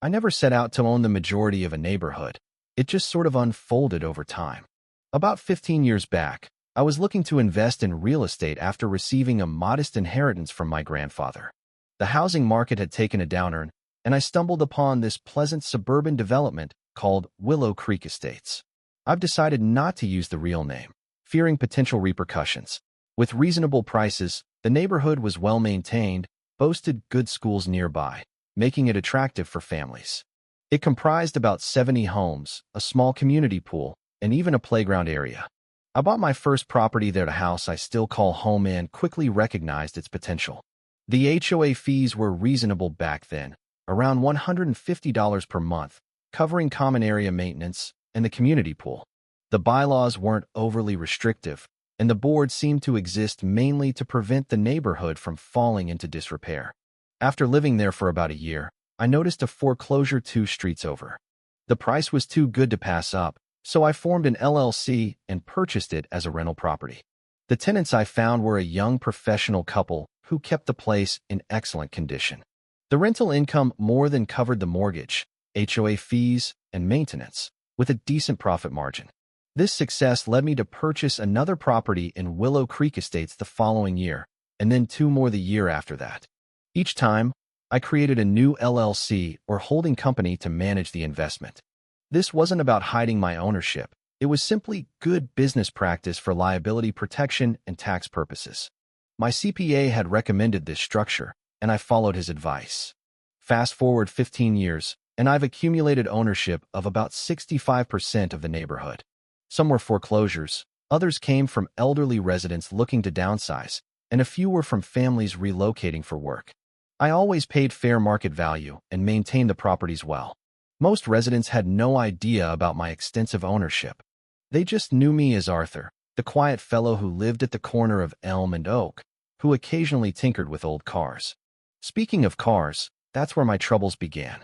I never set out to own the majority of a neighborhood. It just sort of unfolded over time. About 15 years back, I was looking to invest in real estate after receiving a modest inheritance from my grandfather. The housing market had taken a downturn, and I stumbled upon this pleasant suburban development called Willow Creek Estates. I've decided not to use the real name, fearing potential repercussions. With reasonable prices, the neighborhood was well maintained, boasted good schools nearby, making it attractive for families. It comprised about 70 homes, a small community pool, and even a playground area. I bought my first property there, a house I still call home, and quickly recognized its potential. The HOA fees were reasonable back then, around $150 per month, covering common area maintenance and the community pool. The bylaws weren't overly restrictive, and the board seemed to exist mainly to prevent the neighborhood from falling into disrepair. After living there for about a year, I noticed a foreclosure 2 streets over. The price was too good to pass up, so I formed an LLC and purchased it as a rental property. The tenants I found were a young professional couple who kept the place in excellent condition. The rental income more than covered the mortgage, HOA fees, and maintenance, with a decent profit margin. This success led me to purchase another property in Willow Creek Estates the following year, and then 2 more the year after that. Each time, I created a new LLC or holding company to manage the investment. This wasn't about hiding my ownership. It was simply good business practice for liability protection and tax purposes. My CPA had recommended this structure, and I followed his advice. Fast forward 15 years, and I've accumulated ownership of about 65% of the neighborhood. Some were foreclosures, others came from elderly residents looking to downsize, and a few were from families relocating for work. I always paid fair market value and maintained the properties well. Most residents had no idea about my extensive ownership. They just knew me as Arthur, the quiet fellow who lived at the corner of Elm and Oak, who occasionally tinkered with old cars. Speaking of cars, that's where my troubles began.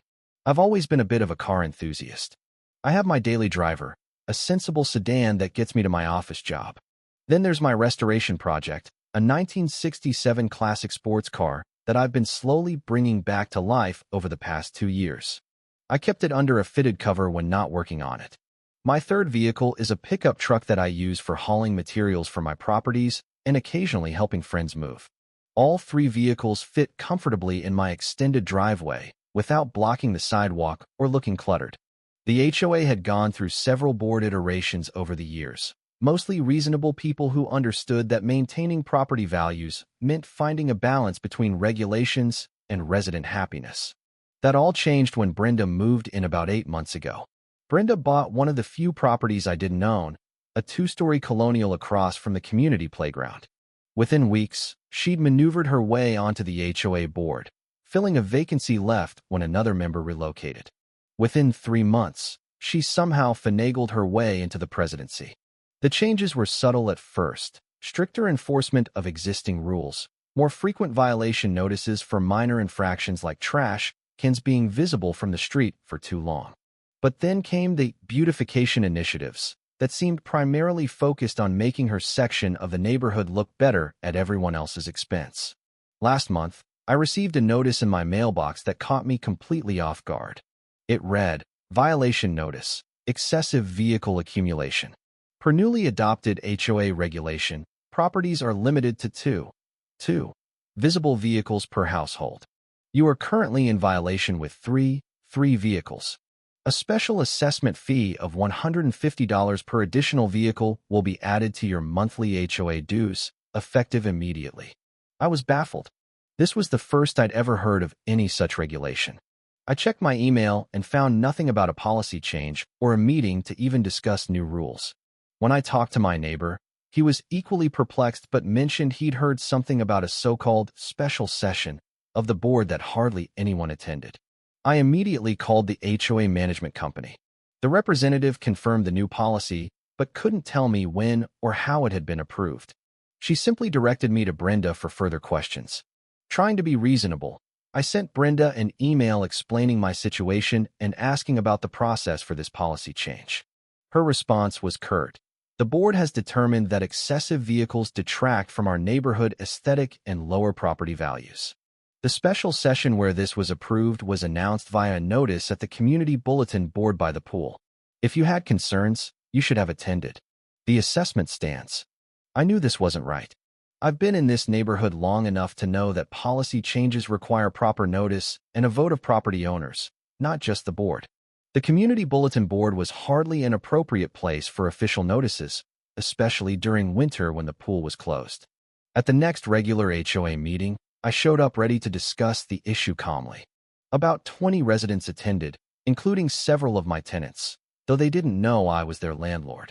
I've always been a bit of a car enthusiast. I have my daily driver, a sensible sedan that gets me to my office job. Then there's my restoration project, a 1967 classic sports car that I've been slowly bringing back to life over the past 2 years. I kept it under a fitted cover when not working on it. My third vehicle is a pickup truck that I use for hauling materials for my properties and occasionally helping friends move. All 3 vehicles fit comfortably in my extended driveway without blocking the sidewalk or looking cluttered. The HOA had gone through several board iterations over the years, mostly reasonable people who understood that maintaining property values meant finding a balance between regulations and resident happiness. That all changed when Brenda moved in about 8 months ago. Brenda bought one of the few properties I didn't own, a 2-story colonial across from the community playground. Within weeks, she'd maneuvered her way onto the HOA board, filling a vacancy left when another member relocated. Within 3 months, she somehow finagled her way into the presidency. The changes were subtle at first: stricter enforcement of existing rules, more frequent violation notices for minor infractions like trash cans being visible from the street for too long. But then came the beautification initiatives that seemed primarily focused on making her section of the neighborhood look better at everyone else's expense. Last month, I received a notice in my mailbox that caught me completely off guard. It read, "Violation Notice, Excessive Vehicle Accumulation. Per newly adopted HOA regulation, properties are limited to 2 visible vehicles per household. You are currently in violation with 3 vehicles. A special assessment fee of $150 per additional vehicle will be added to your monthly HOA dues, effective immediately." I was baffled. This was the first I'd ever heard of any such regulation. I checked my email and found nothing about a policy change or a meeting to even discuss new rules. When I talked to my neighbor, he was equally perplexed but mentioned he'd heard something about a so-called special session of the board that hardly anyone attended. I immediately called the HOA management company. The representative confirmed the new policy, but couldn't tell me when or how it had been approved. She simply directed me to Brenda for further questions. Trying to be reasonable, I sent Brenda an email explaining my situation and asking about the process for this policy change. Her response was curt. "The board has determined that excessive vehicles detract from our neighborhood aesthetic and lower property values. The special session where this was approved was announced via a notice at the community bulletin board by the pool. If you had concerns, you should have attended. The assessment stance. I knew this wasn't right. I've been in this neighborhood long enough to know that policy changes require proper notice and a vote of property owners, not just the board. The community bulletin board was hardly an appropriate place for official notices, especially during winter when the pool was closed. At the next regular HOA meeting, I showed up ready to discuss the issue calmly. About 20 residents attended, including several of my tenants, though they didn't know I was their landlord.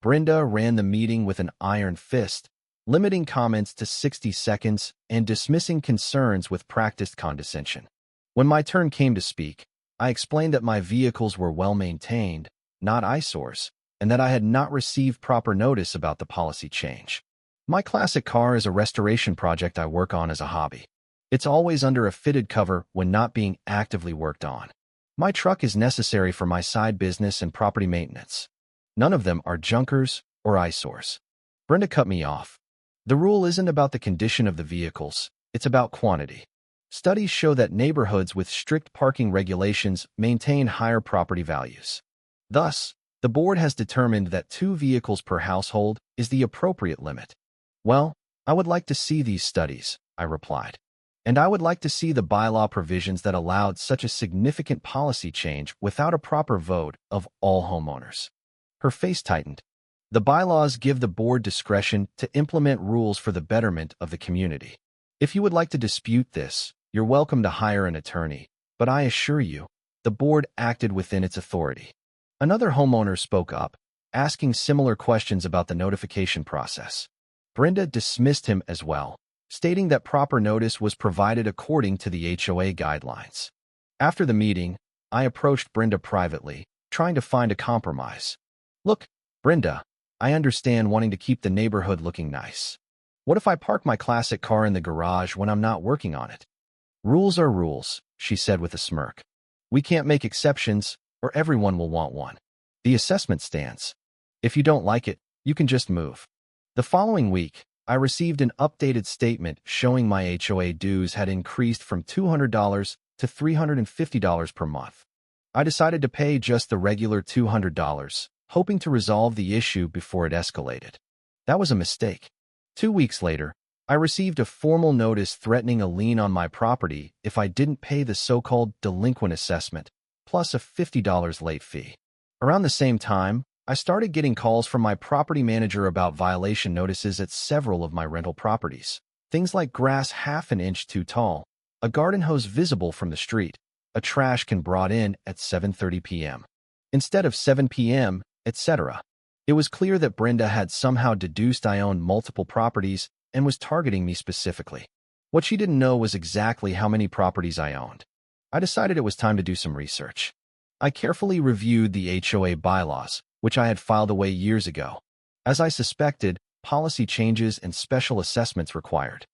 Brenda ran the meeting with an iron fist, limiting comments to 60 seconds and dismissing concerns with practiced condescension. When my turn came to speak, I explained that my vehicles were well-maintained, not eyesores, and that I had not received proper notice about the policy change. My classic car is a restoration project I work on as a hobby. It's always under a fitted cover when not being actively worked on. My truck is necessary for my side business and property maintenance. None of them are junkers or eyesores. Brenda cut me off. The rule isn't about the condition of the vehicles, it's about quantity. Studies show that neighborhoods with strict parking regulations maintain higher property values. Thus, the board has determined that 2 vehicles per household is the appropriate limit. Well, I would like to see these studies, I replied. And I would like to see the bylaw provisions that allowed such a significant policy change without a proper vote of all homeowners. Her face tightened. The bylaws give the board discretion to implement rules for the betterment of the community. If you would like to dispute this, you're welcome to hire an attorney, but I assure you, the board acted within its authority. Another homeowner spoke up, asking similar questions about the notification process. Brenda dismissed him as well, stating that proper notice was provided according to the HOA guidelines. After the meeting, I approached Brenda privately, trying to find a compromise. Look, Brenda, I understand wanting to keep the neighborhood looking nice. What if I park my classic car in the garage when I'm not working on it? Rules are rules, she said with a smirk. We can't make exceptions, or everyone will want one. The assessment stands. If you don't like it, you can just move. The following week, I received an updated statement showing my HOA dues had increased from $200 to $350 per month. I decided to pay just the regular $200, hoping to resolve the issue before it escalated. That was a mistake. 2 weeks later, I received a formal notice threatening a lien on my property if I didn't pay the so-called delinquent assessment, plus a $50 late fee. Around the same time, I started getting calls from my property manager about violation notices at several of my rental properties. Things like grass half an inch too tall, a garden hose visible from the street, a trash can brought in at 7:30 p.m. instead of 7 p.m., etc. It was clear that Brenda had somehow deduced I owned multiple properties and was targeting me specifically. What she didn't know was exactly how many properties I owned. I decided it was time to do some research. I carefully reviewed the HOA bylaws, which I had filed away years ago. As I suspected, policy changes and special assessments required.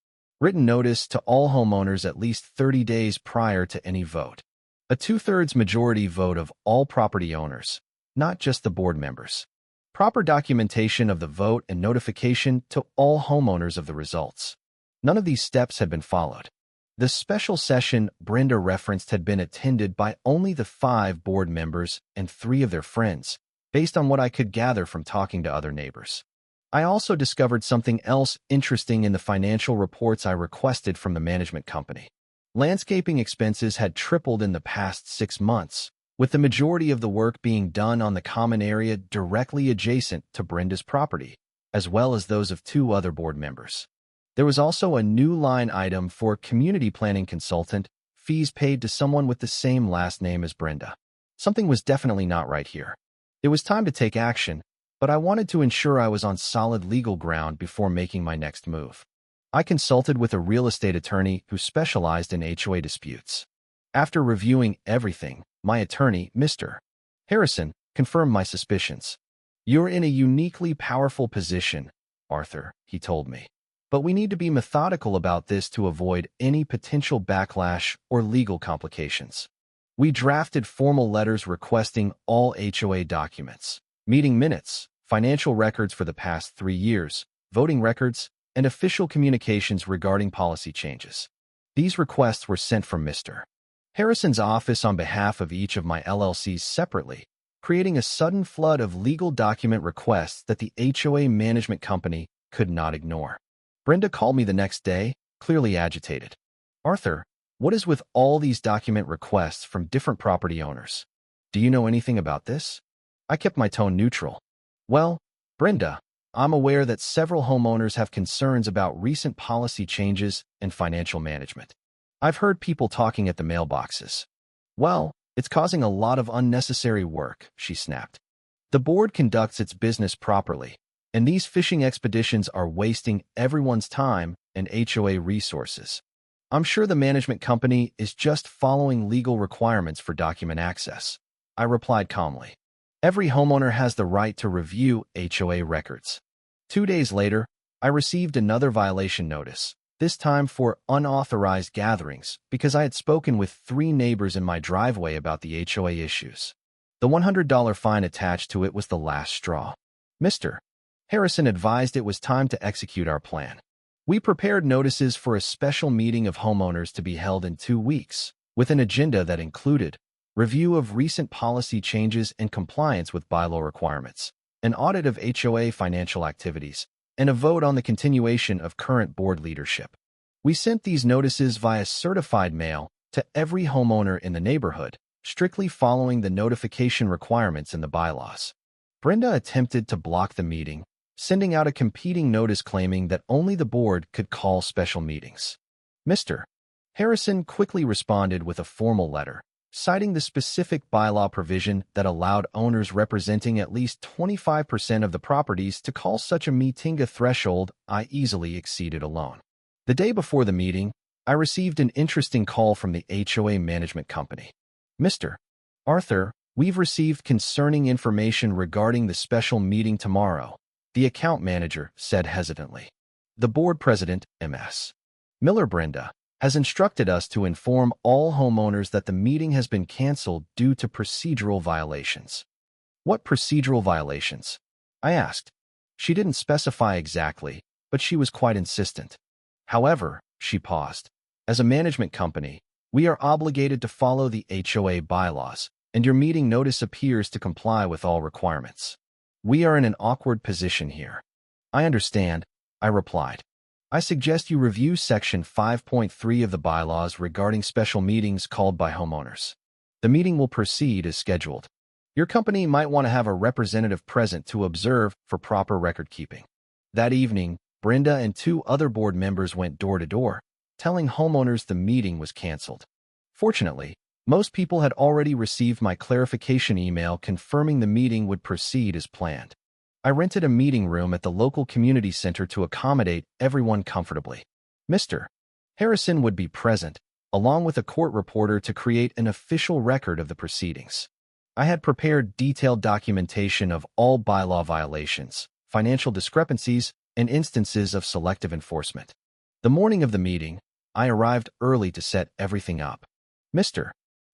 Written notice to all homeowners at least 30 days prior to any vote. A 2/3 majority vote of all property owners, not just the board members. Proper documentation of the vote and notification to all homeowners of the results. None of these steps had been followed. The special session Brenda referenced had been attended by only the 5 board members and 3 of their friends, based on what I could gather from talking to other neighbors. I also discovered something else interesting in the financial reports I requested from the management company. Landscaping expenses had tripled in the past 6 months, with the majority of the work being done on the common area directly adjacent to Brenda's property, as well as those of 2 other board members. There was also a new line item for community planning consultant, fees paid to someone with the same last name as Brenda. Something was definitely not right here. It was time to take action, but I wanted to ensure I was on solid legal ground before making my next move. I consulted with a real estate attorney who specialized in HOA disputes. After reviewing everything, my attorney, Mr. Harrison, confirmed my suspicions. You're in a uniquely powerful position, Arthur, he told me. But we need to be methodical about this to avoid any potential backlash or legal complications. We drafted formal letters requesting all HOA documents, meeting minutes, financial records for the past 3 years, voting records, and official communications regarding policy changes. These requests were sent from Mr. Harrison's office on behalf of each of my LLCs separately, creating a sudden flood of legal document requests that the HOA management company could not ignore. Brenda called me the next day, clearly agitated. "Arthur, what is with all these document requests from different property owners? Do you know anything about this?" I kept my tone neutral. "Well, Brenda, I'm aware that several homeowners have concerns about recent policy changes and financial management. I've heard people talking at the mailboxes. Well, it's causing a lot of unnecessary work," she snapped. "The board conducts its business properly, and these fishing expeditions are wasting everyone's time and HOA resources. I'm sure the management company is just following legal requirements for document access," I replied calmly. "Every homeowner has the right to review HOA records." 2 days later, I received another violation notice, this time for unauthorized gatherings, because I had spoken with 3 neighbors in my driveway about the HOA issues. The $100 fine attached to it was the last straw. Mr. Harrison advised it was time to execute our plan. We prepared notices for a special meeting of homeowners to be held in 2 weeks, with an agenda that included review of recent policy changes and compliance with bylaw requirements, an audit of HOA financial activities, and a vote on the continuation of current board leadership. We sent these notices via certified mail to every homeowner in the neighborhood, strictly following the notification requirements in the bylaws. Brenda attempted to block the meeting, sending out a competing notice claiming that only the board could call special meetings. Mr. Harrison quickly responded with a formal letter, citing the specific bylaw provision that allowed owners representing at least 25% of the properties to call such a meeting, a threshold I easily exceeded alone. The day before the meeting, I received an interesting call from the HOA management company. "Mr. Arthur, we've received concerning information regarding the special meeting tomorrow," the account manager said hesitantly. "The board president, Ms. Miller Brenda, has instructed us to inform all homeowners that the meeting has been canceled due to procedural violations." "What procedural violations?" I asked. She didn't specify exactly, but she was quite insistent. "However," she paused, "as a management company, we are obligated to follow the HOA bylaws, and your meeting notice appears to comply with all requirements. We are in an awkward position here." "I understand," I replied. "I suggest you review Section 5.3 of the bylaws regarding special meetings called by homeowners. The meeting will proceed as scheduled. Your company might want to have a representative present to observe for proper record keeping." That evening, Brenda and 2 other board members went door to door, telling homeowners the meeting was canceled. Fortunately, most people had already received my clarification email confirming the meeting would proceed as planned. I rented a meeting room at the local community center to accommodate everyone comfortably. Mr. Harrison would be present, along with a court reporter to create an official record of the proceedings. I had prepared detailed documentation of all bylaw violations, financial discrepancies, and instances of selective enforcement. The morning of the meeting, I arrived early to set everything up. Mr.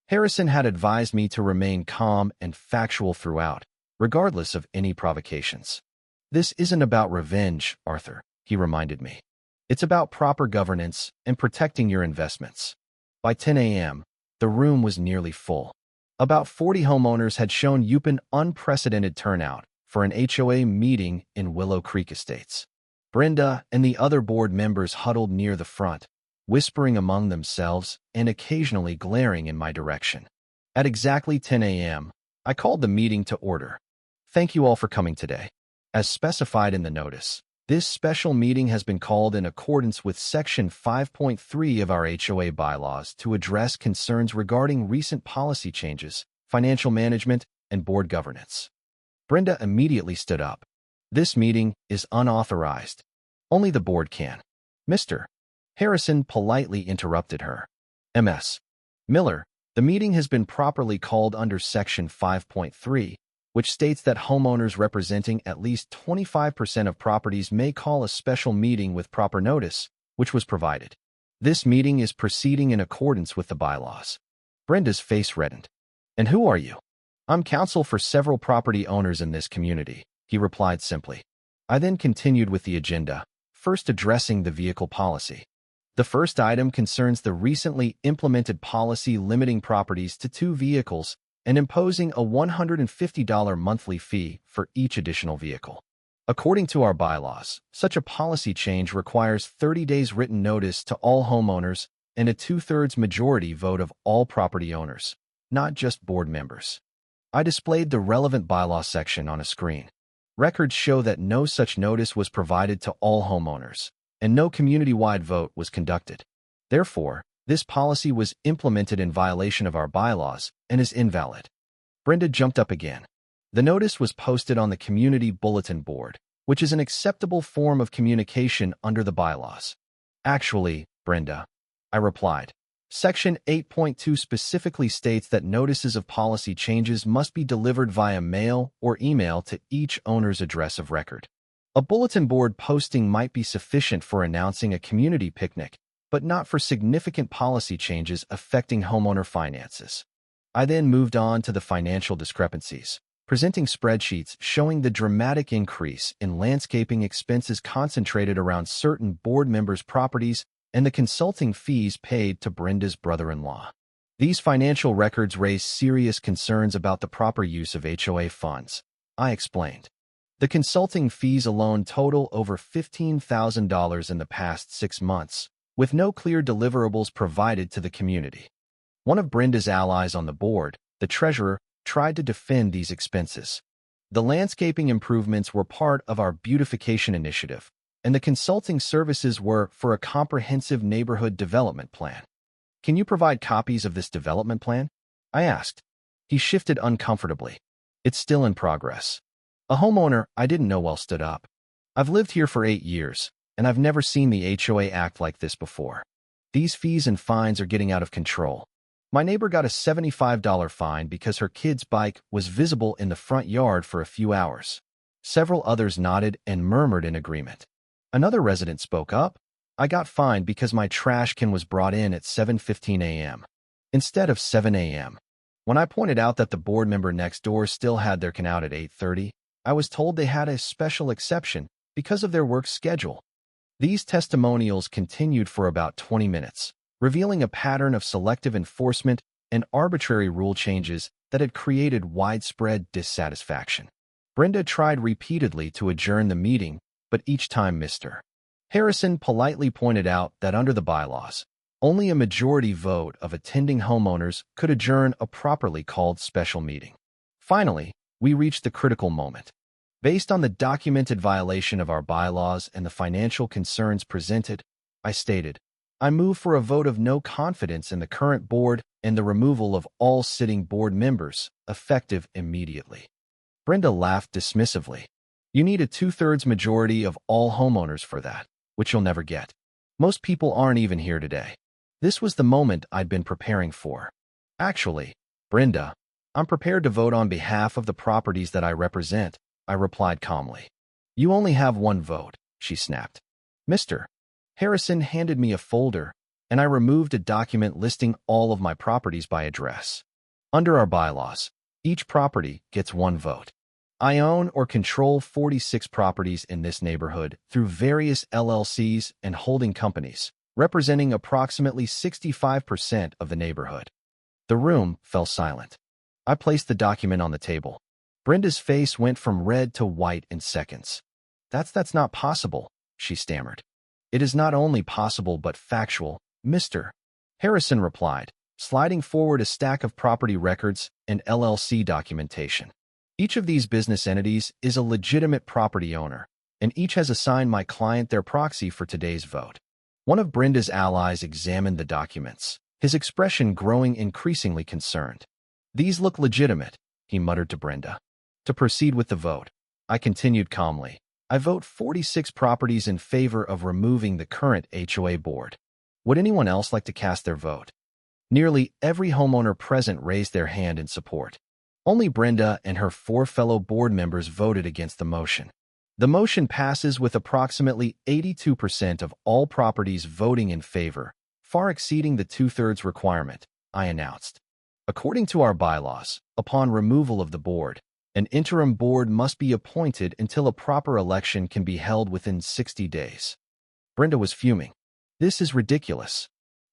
Harrison had advised me to remain calm and factual throughout, regardless of any provocations. "This isn't about revenge, Arthur," he reminded me. "It's about proper governance and protecting your investments." By 10 a.m., the room was nearly full. About 40 homeowners had shown up an unprecedented turnout for an HOA meeting in Willow Creek Estates. Brenda and the other board members huddled near the front, whispering among themselves and occasionally glaring in my direction. At exactly 10 a.m., I called the meeting to order. "Thank you all for coming today. As specified in the notice, this special meeting has been called in accordance with Section 5.3 of our HOA bylaws to address concerns regarding recent policy changes, financial management, and board governance." Brenda immediately stood up. "This meeting is unauthorized. Only the board can." Mr. Harrison politely interrupted her. "Ms. Miller, the meeting has been properly called under Section 5.3, which states that homeowners representing at least 25% of properties may call a special meeting with proper notice, which was provided. This meeting is proceeding in accordance with the bylaws." Brenda's face reddened. "And who are you?" "I'm counsel for several property owners in this community," he replied simply. I then continued with the agenda, first addressing the vehicle policy. The first item concerns the recently implemented policy limiting properties to 2 vehicles and imposing a $150 monthly fee for each additional vehicle. According to our bylaws, such a policy change requires 30 days written notice to all homeowners and a 2/3 majority vote of all property owners, not just board members. I displayed the relevant bylaw section on a screen. Records show that no such notice was provided to all homeowners, and no community-wide vote was conducted. Therefore, this policy was implemented in violation of our bylaws and is invalid. Brenda jumped up again. The notice was posted on the community bulletin board, which is an acceptable form of communication under the bylaws. Actually, Brenda, I replied. Section 8.2 specifically states that notices of policy changes must be delivered via mail or email to each owner's address of record. A bulletin board posting might be sufficient for announcing a community picnic, but not for significant policy changes affecting homeowner finances. I then moved on to the financial discrepancies, presenting spreadsheets showing the dramatic increase in landscaping expenses concentrated around certain board members' properties and the consulting fees paid to Brenda's brother-in-law. These financial records raise serious concerns about the proper use of HOA funds, I explained. The consulting fees alone total over $15,000 in the past 6 months, with no clear deliverables provided to the community. One of Brenda's allies on the board, the treasurer, tried to defend these expenses. The landscaping improvements were part of our beautification initiative, and the consulting services were for a comprehensive neighborhood development plan. Can you provide copies of this development plan? I asked. He shifted uncomfortably. It's still in progress. A homeowner I didn't know well stood up. I've lived here for 8 years, and I've never seen the HOA act like this before. These fees and fines are getting out of control. My neighbor got a $75 fine because her kid's bike was visible in the front yard for a few hours. Several others nodded and murmured in agreement. Another resident spoke up. I got fined because my trash can was brought in at 7:15 a.m. instead of 7 a.m. When I pointed out that the board member next door still had their can out at 8:30, I was told they had a special exception because of their work schedule. These testimonials continued for about 20 minutes, revealing a pattern of selective enforcement and arbitrary rule changes that had created widespread dissatisfaction. Brenda tried repeatedly to adjourn the meeting, but each time Mr. Harrison politely pointed out that under the bylaws, only a majority vote of attending homeowners could adjourn a properly called special meeting. Finally, we reached the critical moment. Based on the documented violation of our bylaws and the financial concerns presented, I stated, I move for a vote of no confidence in the current board and the removal of all sitting board members, effective immediately. Brenda laughed dismissively. You need a 2/3 majority of all homeowners for that, which you'll never get. Most people aren't even here today. This was the moment I'd been preparing for. Actually, Brenda, I'm prepared to vote on behalf of the properties that I represent, I replied calmly. You only have one vote, she snapped. Mr. Harrison handed me a folder, and I removed a document listing all of my properties by address. Under our bylaws, each property gets one vote. I own or control 46 properties in this neighborhood through various LLCs and holding companies, representing approximately 65% of the neighborhood. The room fell silent. I placed the document on the table. Brenda's face went from red to white in seconds. That's not possible, she stammered. It is not only possible but factual, Mr. Harrison replied, sliding forward a stack of property records and LLC documentation. Each of these business entities is a legitimate property owner, and each has assigned my client their proxy for today's vote. One of Brenda's allies examined the documents, his expression growing increasingly concerned. These look legitimate, he muttered to Brenda. To proceed with the vote, I continued calmly. I vote 46 properties in favor of removing the current HOA board. Would anyone else like to cast their vote? Nearly every homeowner present raised their hand in support. Only Brenda and her 4 fellow board members voted against the motion. The motion passes with approximately 82% of all properties voting in favor, far exceeding the 2/3 requirement, I announced. According to our bylaws, upon removal of the board, an interim board must be appointed until a proper election can be held within 60 days. Brenda was fuming. "This is ridiculous.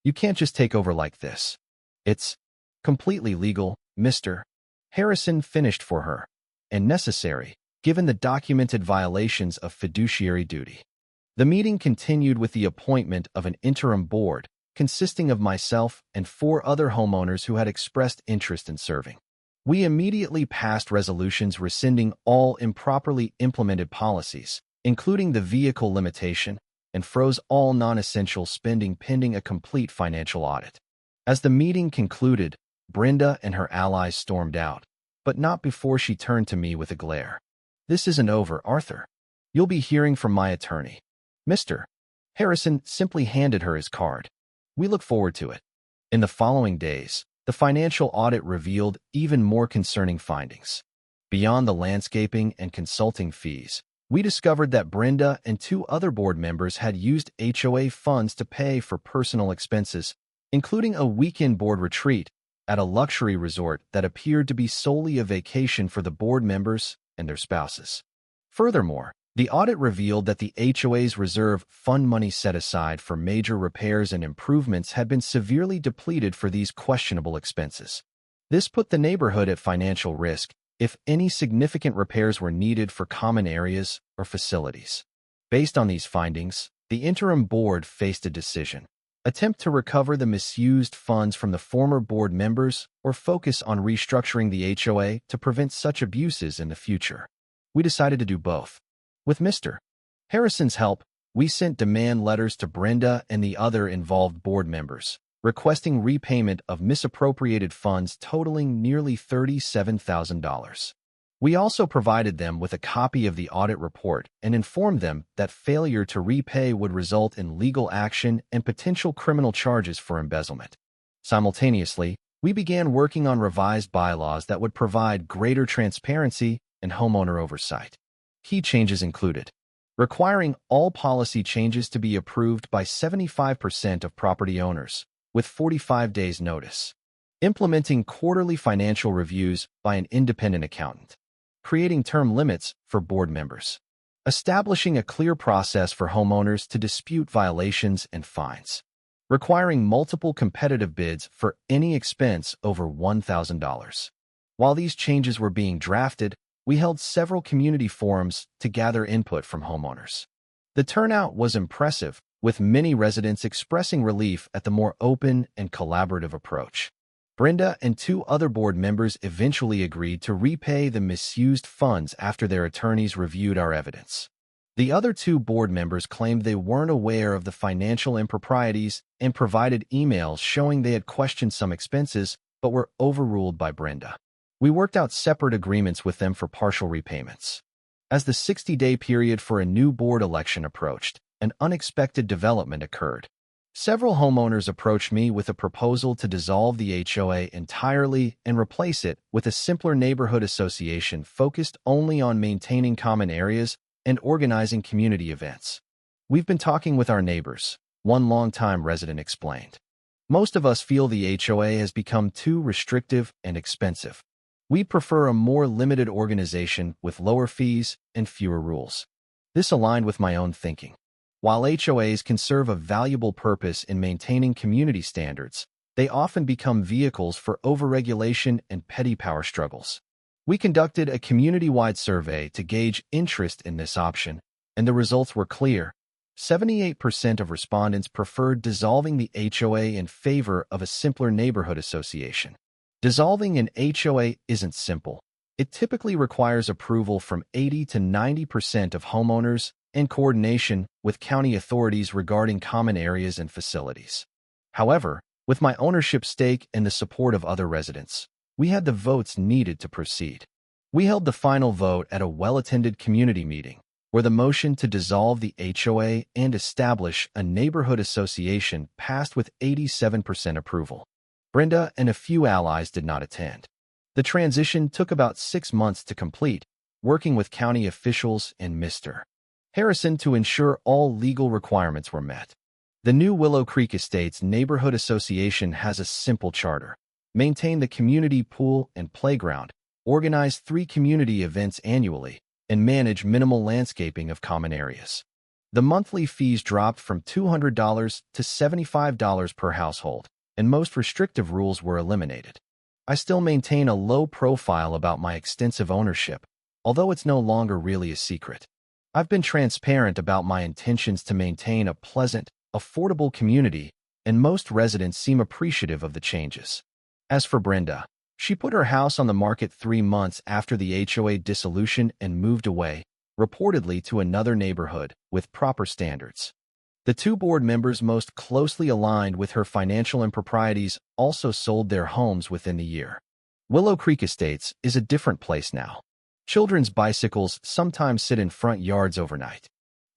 You can't just take over like this." "It's completely legal, Mr. Harrison finished for her, and necessary, given the documented violations of fiduciary duty." The meeting continued with the appointment of an interim board consisting of myself and 4 other homeowners who had expressed interest in serving. We immediately passed resolutions rescinding all improperly implemented policies, including the vehicle limitation, and froze all non-essential spending pending a complete financial audit. As the meeting concluded, Brenda and her allies stormed out, but not before she turned to me with a glare. "This isn't over, Arthur. You'll be hearing from my attorney." Mr. Harrison simply handed her his card. "We look forward to it." In the following days, the financial audit revealed even more concerning findings. Beyond the landscaping and consulting fees, we discovered that Brenda and 2 other board members had used HOA funds to pay for personal expenses, including a weekend board retreat at a luxury resort that appeared to be solely a vacation for the board members and their spouses. Furthermore, the audit revealed that the HOA's reserve fund money set aside for major repairs and improvements had been severely depleted for these questionable expenses. This put the neighborhood at financial risk if any significant repairs were needed for common areas or facilities. Based on these findings, the interim board faced a decision: attempt to recover the misused funds from the former board members or focus on restructuring the HOA to prevent such abuses in the future. We decided to do both. With Mr. Harrison's help, we sent demand letters to Brenda and the other involved board members, requesting repayment of misappropriated funds totaling nearly $37,000. We also provided them with a copy of the audit report and informed them that failure to repay would result in legal action and potential criminal charges for embezzlement. Simultaneously, we began working on revised bylaws that would provide greater transparency and homeowner oversight. Key changes included requiring all policy changes to be approved by 75% of property owners, with 45 days notice, implementing quarterly financial reviews by an independent accountant, creating term limits for board members, establishing a clear process for homeowners to dispute violations and fines, requiring multiple competitive bids for any expense over $1,000. While these changes were being drafted, we held several community forums to gather input from homeowners. The turnout was impressive, with many residents expressing relief at the more open and collaborative approach. Brenda and 2 other board members eventually agreed to repay the misused funds after their attorneys reviewed our evidence. The other 2 board members claimed they weren't aware of the financial improprieties and provided emails showing they had questioned some expenses but were overruled by Brenda. We worked out separate agreements with them for partial repayments. As the 60-day period for a new board election approached, an unexpected development occurred. Several homeowners approached me with a proposal to dissolve the HOA entirely and replace it with a simpler neighborhood association focused only on maintaining common areas and organizing community events. "We've been talking with our neighbors," one longtime resident explained. "Most of us feel the HOA has become too restrictive and expensive. We prefer a more limited organization with lower fees and fewer rules." This aligned with my own thinking. While HOAs can serve a valuable purpose in maintaining community standards, they often become vehicles for overregulation and petty power struggles. We conducted a community-wide survey to gauge interest in this option, and the results were clear. 78% of respondents preferred dissolving the HOA in favor of a simpler neighborhood association. Dissolving an HOA isn't simple. It typically requires approval from 80 to 90% of homeowners and coordination with county authorities regarding common areas and facilities. However, with my ownership stake and the support of other residents, we had the votes needed to proceed. We held the final vote at a well-attended community meeting, where the motion to dissolve the HOA and establish a neighborhood association passed with 87% approval. Brenda and a few allies did not attend. The transition took about 6 months to complete, working with county officials and Mr. Harrison to ensure all legal requirements were met. The new Willow Creek Estates Neighborhood Association has a simple charter: maintain the community pool and playground, organize 3 community events annually, and manage minimal landscaping of common areas. The monthly fees dropped from $200 to $75 per household, and most restrictive rules were eliminated. I still maintain a low profile about my extensive ownership, although it's no longer really a secret. I've been transparent about my intentions to maintain a pleasant, affordable community, and most residents seem appreciative of the changes. As for Brenda, she put her house on the market 3 months after the HOA dissolution and moved away, reportedly to another neighborhood with proper standards. The two board members most closely aligned with her financial improprieties also sold their homes within the year. Willow Creek Estates is a different place now. Children's bicycles sometimes sit in front yards overnight.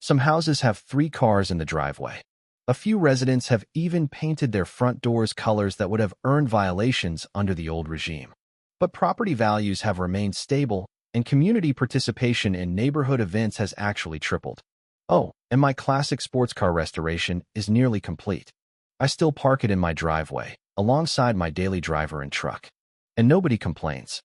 Some houses have 3 cars in the driveway. A few residents have even painted their front doors colors that would have earned violations under the old regime. But property values have remained stable, and community participation in neighborhood events has actually tripled. Oh, and my classic sports car restoration is nearly complete. I still park it in my driveway, alongside my daily driver and truck. And nobody complains.